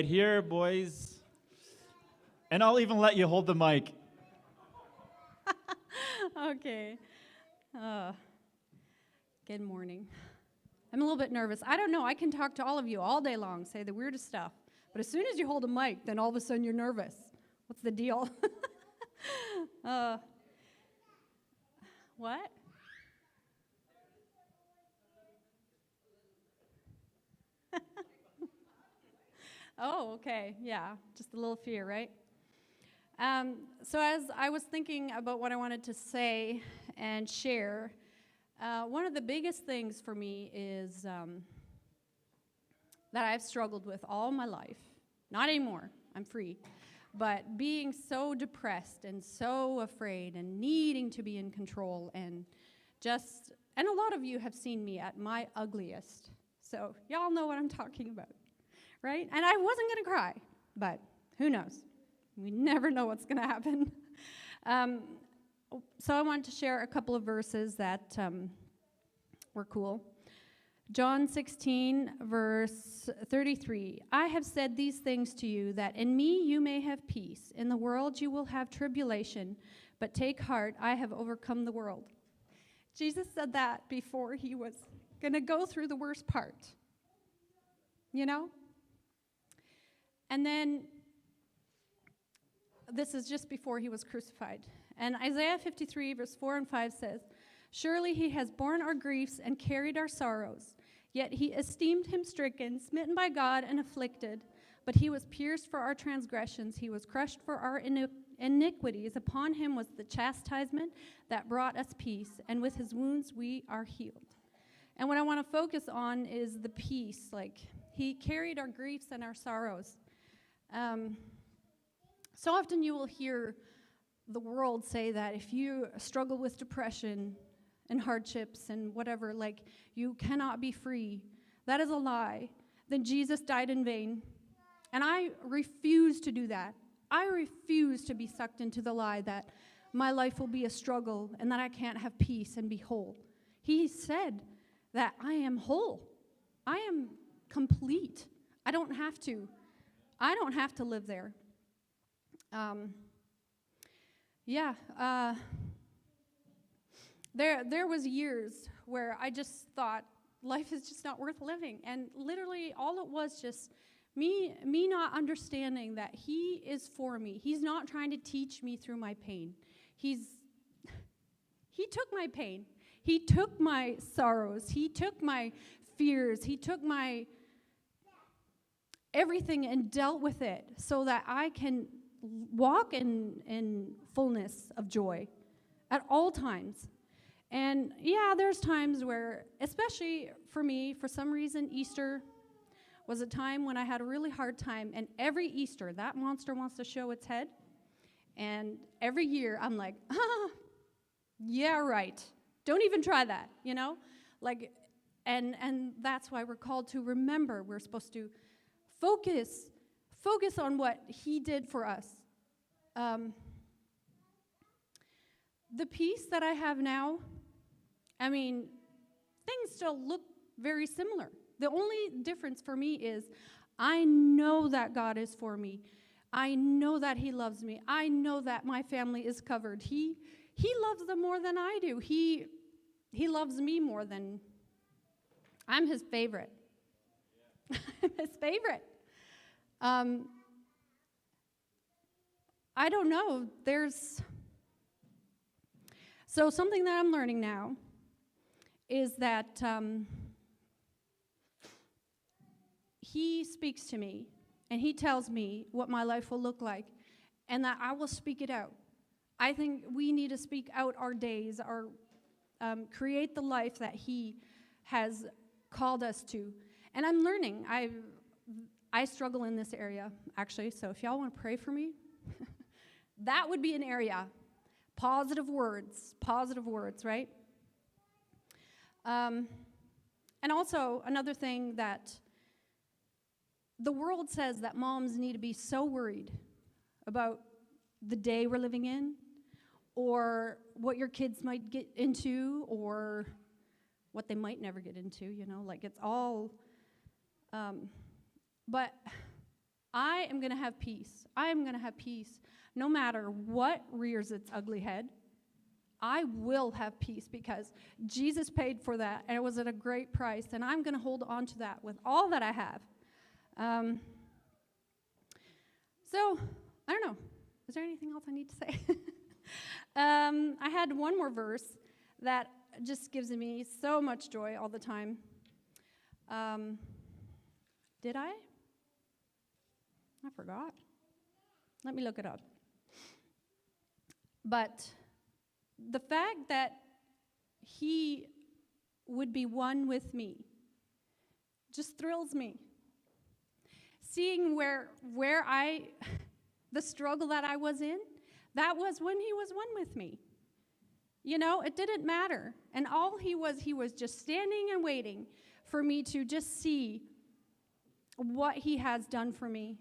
Right here, boys. And I'll even let you hold the mic. Okay. Uh, Good morning. I'm a little bit nervous. I don't know. I can talk to all of you all day long, say the weirdest stuff. But as soon as you hold a mic, then all of a sudden you're nervous. What's the deal? uh, what? Oh, okay. Yeah. Just a little fear, right? So as I was thinking about what I wanted to say and share, one of the biggest things for me is that I've struggled with all my life. Not anymore. I'm free. But being so depressed and so afraid and needing to be in control and a lot of you have seen me at my ugliest. So y'all know what I'm talking about, right? And I wasn't going to cry, but who knows? We never know what's going to happen. So I wanted to share a couple of verses that were cool. John 16, verse 33. I have said these things to you, that in me you may have peace. In the world you will have tribulation, but take heart, I have overcome the world. Jesus said that before he was going to go through the worst part. You know? And then, this is just before he was crucified. And Isaiah 53, verse 4 and 5 says, surely he has borne our griefs and carried our sorrows. Yet he esteemed him stricken, smitten by God, and afflicted. But he was pierced for our transgressions. He was crushed for our iniquities. Upon him was the chastisement that brought us peace. And with his wounds we are healed. And what I want to focus on is the peace. Like, he carried our griefs and our sorrows. So often you will hear the world say that if you struggle with depression and hardships and whatever, like, you cannot be free. That is a lie. Then Jesus died in vain. And I refuse to do that. I refuse to be sucked into the lie that my life will be a struggle and that I can't have peace and be whole. He said that I am whole. I am complete. I don't have to live there. There was years where I just thought life is just not worth living, and literally all it was just me not understanding that he is for me. He's not trying to teach me through my pain. He took my pain. He took my sorrows. He took my fears. He took my everything and dealt with it so that I can walk in fullness of joy at all times. And yeah, there's times where, especially for me, for some reason, Easter was a time when I had a really hard time. And every Easter, that monster wants to show its head. And every year, I'm like, yeah, right. Don't even try that, you know? Like, and that's why we're called to remember. We're supposed to focus on what he did for us. The peace that I have now, I mean, things still look very similar. The only difference for me is I know that God is for me. I know that he loves me. I know that my family is covered. He loves them more than I do. He loves me more than I'm his favorite. I'm his favorite. I don't know. So something that I'm learning now is that he speaks to me and he tells me what my life will look like and that I will speak it out. I think we need to speak out our days, create the life that he has called us to. And I'm learning. I struggle in this area, actually, so if y'all want to pray for me, that would be an area. Positive words, right? And also, another thing that the world says that moms need to be so worried about the day we're living in, or what your kids might get into, or what they might never get into, you know, like it's all, but I am going to have peace. I am going to have peace no matter what rears its ugly head. I will have peace because Jesus paid for that, and it was at a great price, and I'm going to hold on to that with all that I have. So, I don't know. Is there anything else I need to say? I had one more verse that just gives me so much joy all the time. Did I? I forgot. Let me look it up. But the fact that he would be one with me just thrills me. Seeing where the struggle that I was in, that was when he was one with me. You know, it didn't matter. And all he was just standing and waiting for me to just see what he has done for me.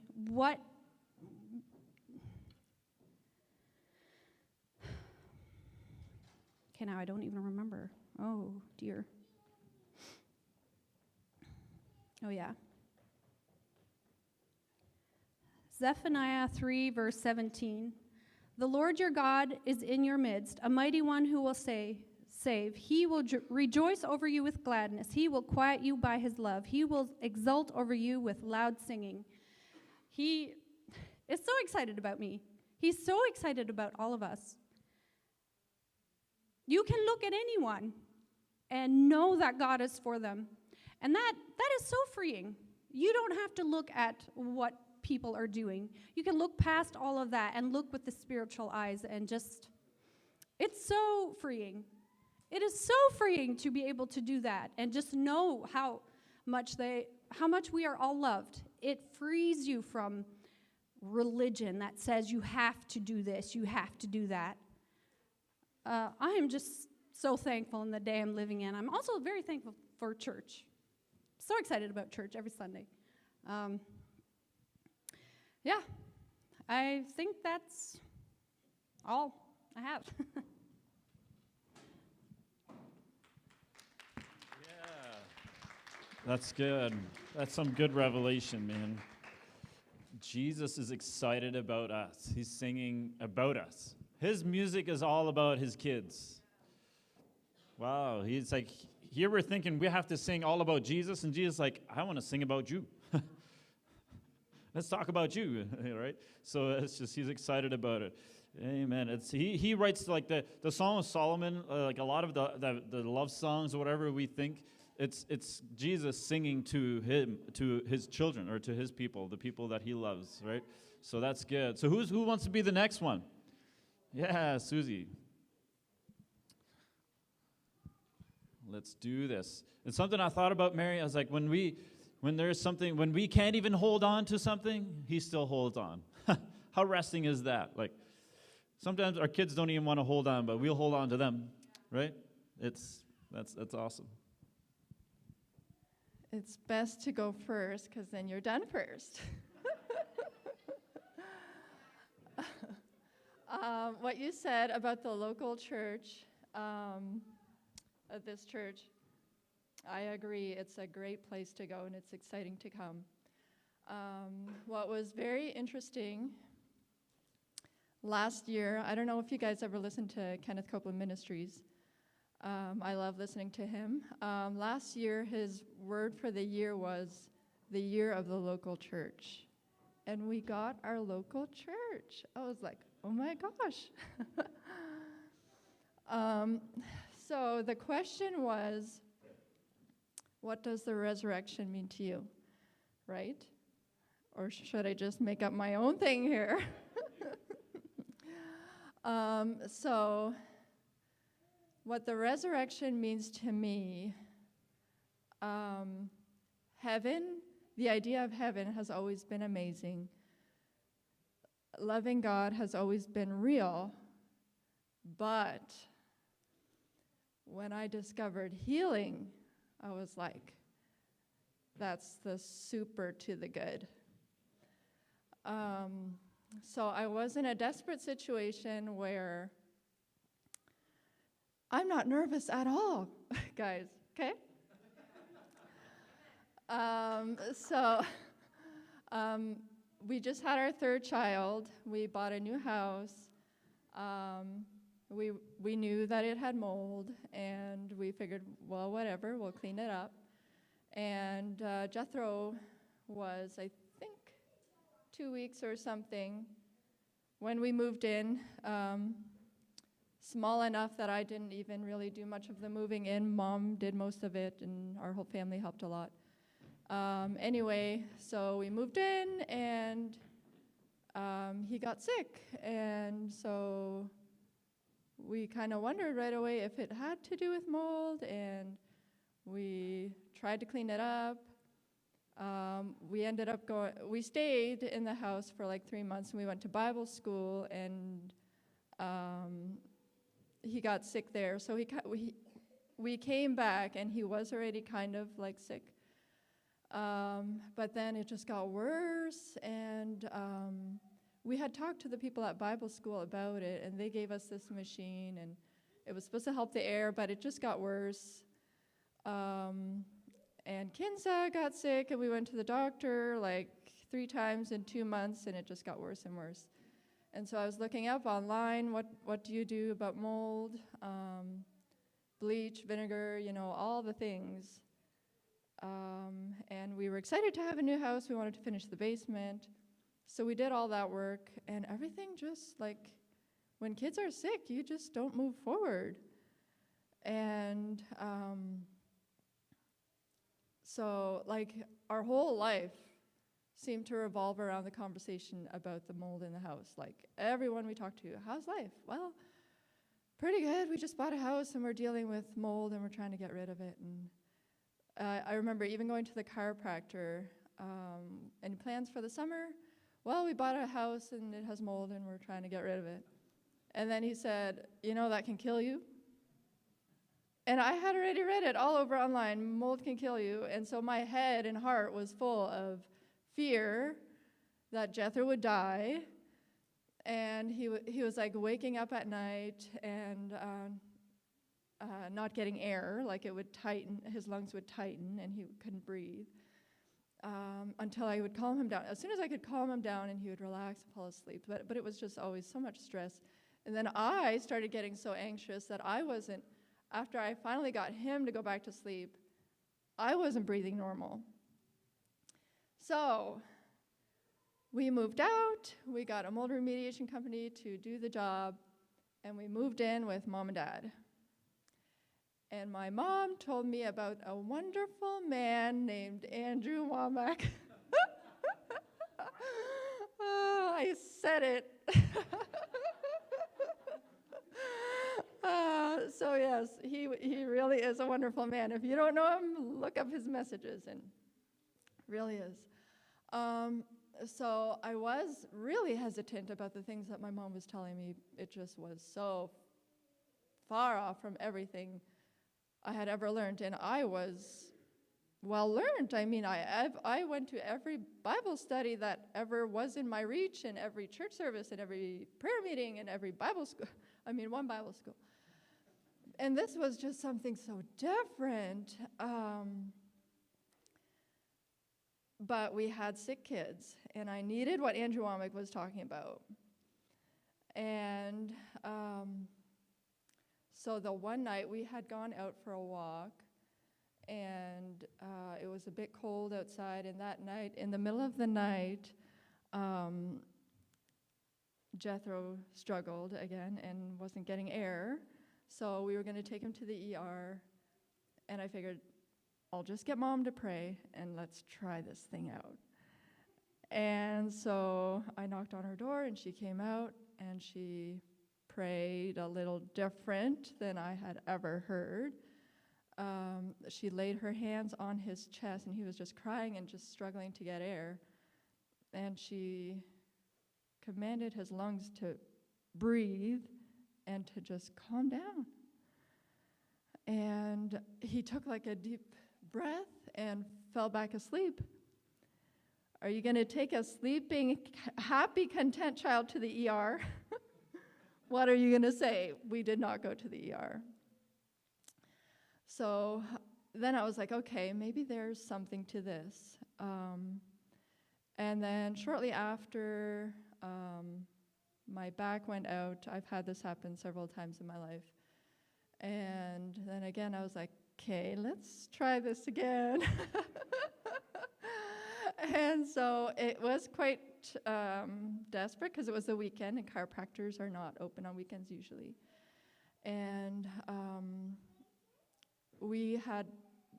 Okay, now I don't even remember. Oh, dear. Oh, yeah. Zephaniah 3, verse 17. The Lord your God is in your midst, a mighty one who will save. He will rejoice over you with gladness. He will quiet you by his love. He will exult over you with loud singing. He is so excited about me. He's so excited about all of us. You can look at anyone and know that God is for them. And that is so freeing. You don't have to look at what people are doing. You can look past all of that and look with the spiritual eyes and just, it's so freeing. It is so freeing to be able to do that and just know how much we are all loved. It frees you from religion that says you have to do this, you have to do that. I am just so thankful in the day I'm living in. I'm also very thankful for church. So excited about church every Sunday. Yeah, I think that's all I have. Yeah, that's good. That's some good revelation, man. Jesus is excited about us. He's singing about us. His music is all about his kids. Wow, he's like, here we're thinking we have to sing all about Jesus, and Jesus is like, I want to sing about you. Let's talk about you, right? So it's just, he's excited about it. Amen. He writes like the Song of Solomon, like a lot of the love songs or whatever we think, it's Jesus singing to his children, or to his people, the people that he loves, right? So that's good. So who wants to be the next one? Yeah, Susie. Let's do this. It's something I thought about, Mary. I was like, when we can't even hold on to something, he still holds on. How resting is that? Like, sometimes our kids don't even want to hold on, but we'll hold on to them, right? That's awesome. It's best to go first, because then you're done first. What you said about the local church, this church, I agree. It's a great place to go, and it's exciting to come. What was very interesting last year, I don't know if you guys ever listened to Kenneth Copeland Ministries. I love listening to him. Last year, his word for the year was the year of the local church. And we got our local church. I was like, oh my gosh. So the question was, what does the resurrection mean to you, right? Or should I just make up my own thing here? So what the resurrection means to me, heaven, the idea of heaven has always been amazing. Loving God has always been real, but when I discovered healing, I was like, that's the super to the good. So I was in a desperate situation where I'm not nervous at all, guys, okay? we just had our third child. We bought a new house. We knew that it had mold, and we figured, well, whatever, we'll clean it up. And Jethro was, I think, 2 weeks or something when we moved in. Small enough that I didn't even really do much of the moving in. Mom did most of it, and our whole family helped a lot. Anyway, so we moved in, and he got sick. And so we kind of wondered right away if it had to do with mold, and we tried to clean it up. We ended up we stayed in the house for like 3 months, and we went to Bible school, and he got sick there. So we came back, and he was already kind of like sick. But then it just got worse, and we had talked to the people at Bible school about it, and they gave us this machine, and it was supposed to help the air, but it just got worse. And Kinsa got sick, and we went to the doctor like 3 times in 2 months, and it just got worse and worse. And so I was looking up online, what do you do about mold? Bleach, vinegar, all the things. And we were excited to have a new house. We wanted to finish the basement. So we did all that work, and everything just like, when kids are sick, you just don't move forward. And so like our whole life seemed to revolve around the conversation about the mold in the house. Like everyone we talked to, how's life? Well, pretty good. We just bought a house, and we're dealing with mold, and we're trying to get rid of it. And I remember even going to the chiropractor. Any plans for the summer? Well, we bought a house, and it has mold, and we're trying to get rid of it. And then he said, that can kill you. And I had already read it all over online, mold can kill you. And so my head and heart was full of fear that Jethro would die. And he was like waking up at night and not getting air, like it would tighten, his lungs would tighten, and he couldn't breathe. Until I would calm him down. As soon as I could calm him down, and he would relax and fall asleep. But it was just always so much stress. And then I started getting so anxious that after I finally got him to go back to sleep, I wasn't breathing normal. So we moved out, we got a mold remediation company to do the job, and we moved in with Mom and Dad. And my mom told me about a wonderful man named Andrew Womack. Oh, I said it. So yes, he really is a wonderful man. If you don't know him, look up his messages, and really is. So I was really hesitant about the things that my mom was telling me. It just was so far off from everything I had ever learned, and I was well learned. I mean, I went to every Bible study that ever was in my reach, and every church service, and every prayer meeting, and every Bible school. One Bible school. And this was just something so different. But we had sick kids, and I needed what Andrew Womack was talking about. And so the one night we had gone out for a walk, and it was a bit cold outside, and that night, in the middle of the night, Jethro struggled again and wasn't getting air. So we were going to take him to the ER, and I figured, I'll just get Mom to pray, and let's try this thing out. And so I knocked on her door, and she came out, and she prayed a little different than I had ever heard. She laid her hands on his chest, and he was just crying and just struggling to get air. And she commanded his lungs to breathe and to just calm down. And he took like a deep breath and fell back asleep. Are you going to take a sleeping, happy, content child to the ER? What are you going to say? We did not go to the ER. So then I was like, okay, maybe there's something to this. And then shortly after, my back went out. I've had this happen several times in my life. And then again, I was like, okay, let's try this again. And so it was quite desperate because it was the weekend and chiropractors are not open on weekends usually. And we had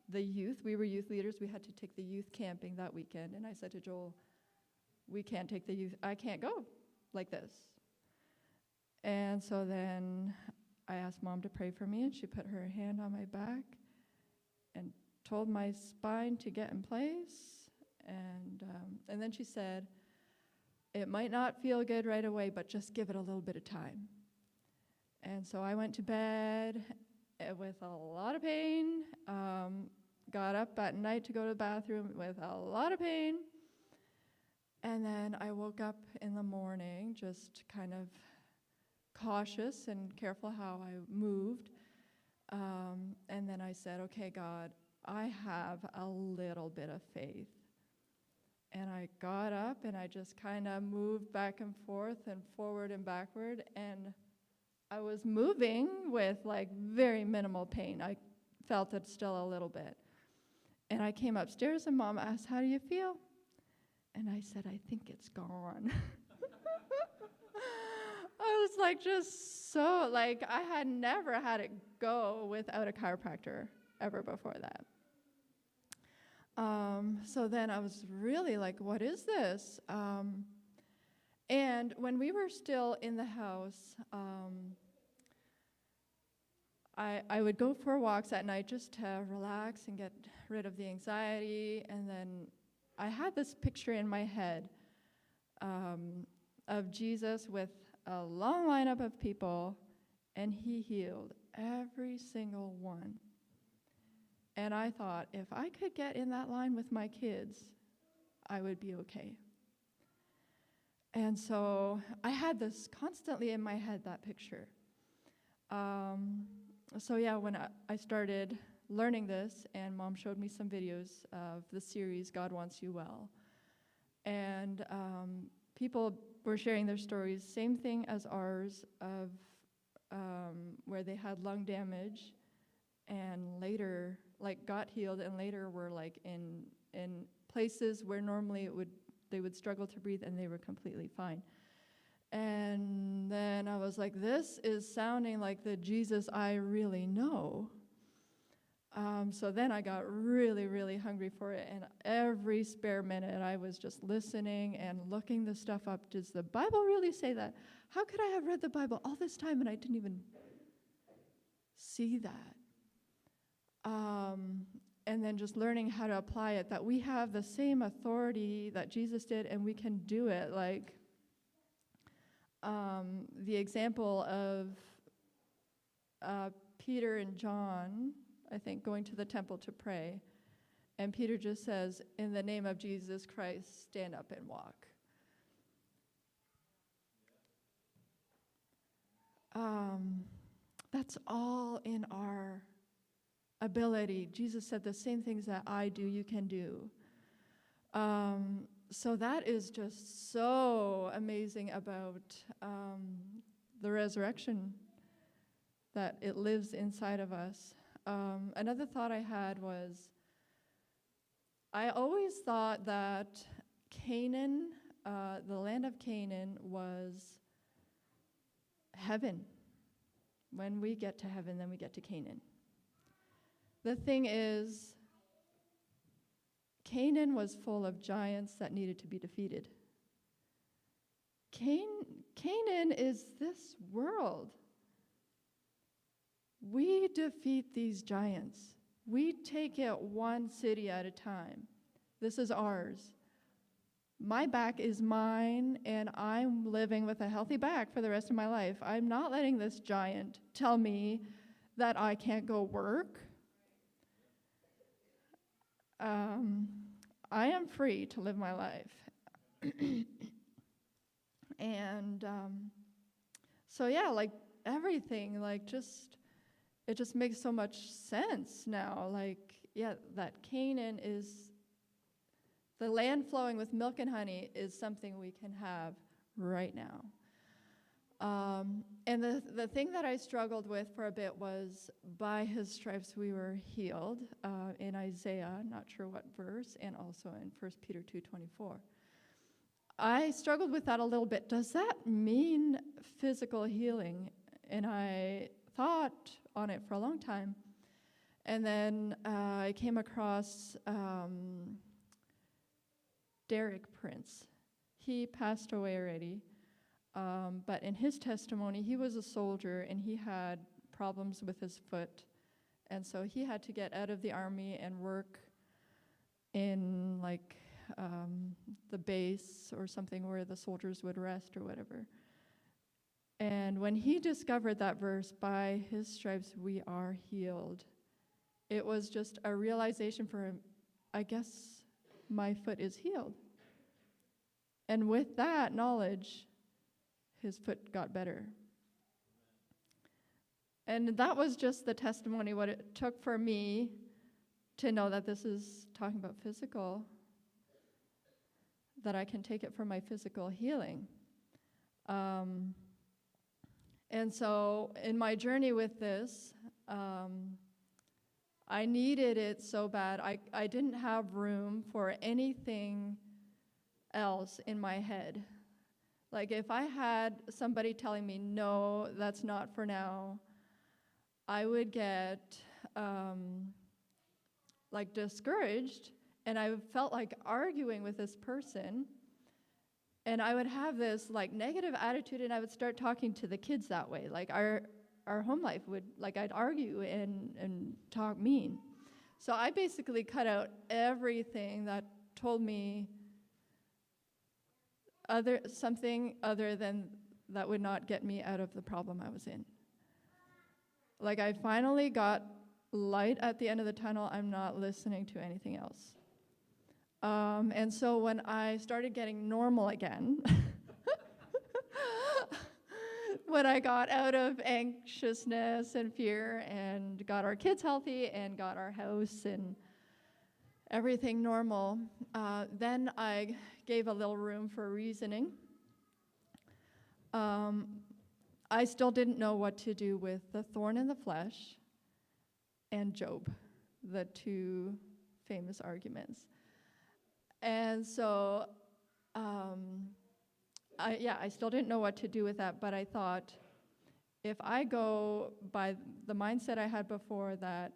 the youth, we were youth leaders, we had to take the youth camping that weekend. And I said to Joel, we can't take the youth, I can't go like this. And so then I asked Mom to pray for me, and she put her hand on my back and told my spine to get in place. And then she said, it might not feel good right away, but just give it a little bit of time. And so I went to bed with a lot of pain, got up at night to go to the bathroom with a lot of pain. And then I woke up in the morning just kind of cautious and careful how I moved. And then I said, okay, God, I have a little bit of faith. And I got up and I just kind of moved back and forth and forward and backward. And I was moving with like very minimal pain. I felt it still a little bit. And I came upstairs and Mom asked, how do you feel? And I said, I think it's gone. I was like, just so, like, I had never had it go without a chiropractor ever before that. So then I was really like, what is this? And when we were still in the house, I would go for walks at night just to relax and get rid of the anxiety. And then I had this picture in my head of Jesus with a long lineup of people, and he healed every single one. And I thought, if I could get in that line with my kids, I would be okay. And so I had this constantly in my head, that picture. So yeah, when I started learning this, and Mom showed me some videos of the series, God Wants You Well. And people were sharing their stories, same thing as ours, of where they had lung damage and later like got healed, and later were like in places where normally they would struggle to breathe, and they were completely fine. And then I was like, this is sounding like the Jesus I really know. So then I got really, really hungry for it, and every spare minute I was just listening and looking the stuff up. Does the Bible really say that? How could I have read the Bible all this time and I didn't even see that? And then just learning how to apply it, that we have the same authority that Jesus did, and we can do it. Like the example of Peter and John, I think, going to the temple to pray. And Peter just says, in the name of Jesus Christ, stand up and walk. That's all in our ability. Jesus said, the same things that I do, you can do. So that is just so amazing about the resurrection, that it lives inside of us. Another thought I had was, I always thought that Canaan, the land of Canaan, was heaven. When we get to heaven, then we get to Canaan. The thing is, Canaan was full of giants that needed to be defeated. Canaan is this world. We defeat these giants. We take it one city at a time. This is ours. My back is mine, and I'm living with a healthy back for the rest of my life. I'm not letting this giant tell me that I can't go work. I am free to live my life. And so yeah, like everything, like it just makes so much sense now. Like, yeah, that Canaan is The land flowing with milk and honey is something we can have right now. And the thing that I struggled with for a bit was, by his stripes we were healed, in Isaiah, not sure what verse, and also in 1 Peter 2:24. I struggled with that a little bit. Does that mean physical healing? And I thought on it for a long time. And then I came across Derek Prince. He passed away already. But in his testimony, he was a soldier and he had problems with his foot. And so he had to get out of the army and work in like the base or something where the soldiers would rest or whatever. And when he discovered that verse, by his stripes we are healed, it was just a realization for him, I guess my foot is healed. And with that knowledge, his foot got better. And that was just the testimony, what it took for me to know that this is talking about physical, that I can take it for my physical healing. And so in my journey with this, I needed it so bad. I didn't have room for anything else in my head. Like if I had somebody telling me, no, that's not for now, I would get like discouraged, and I felt like arguing with this person, and I would have this like negative attitude, and I would start talking to the kids that way. Like our home life would, like I'd argue and talk mean. So I basically cut out everything that told me something other than that would not get me out of the problem I was in. Like I finally got light at the end of the tunnel. I'm not listening to anything else. And so when I started getting normal again, when I got out of anxiousness and fear and got our kids healthy and got our house and everything normal, then I gave a little room for reasoning. I still didn't know what to do with the thorn in the flesh and Job, the two famous arguments. And so, I still didn't know what to do with that, but I thought, if I go by the mindset I had before, that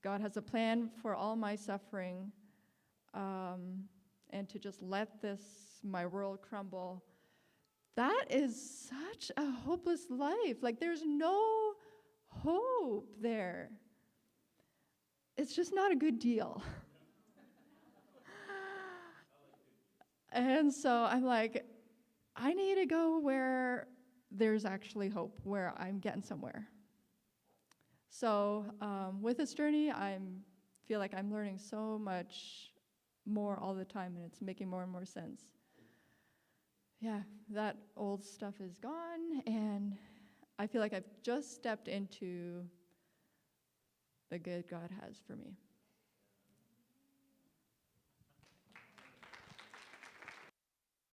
God has a plan for all my suffering, and to just let my world crumble, that is such a hopeless life. Like, there's no hope there. It's just not a good deal. And so I'm like, I need to go where there's actually hope, where I'm getting somewhere. So with this journey, I feel like I'm learning so much more all the time, and it's making more and more sense. Yeah, that old stuff is gone, and I feel like I've just stepped into the good God has for me.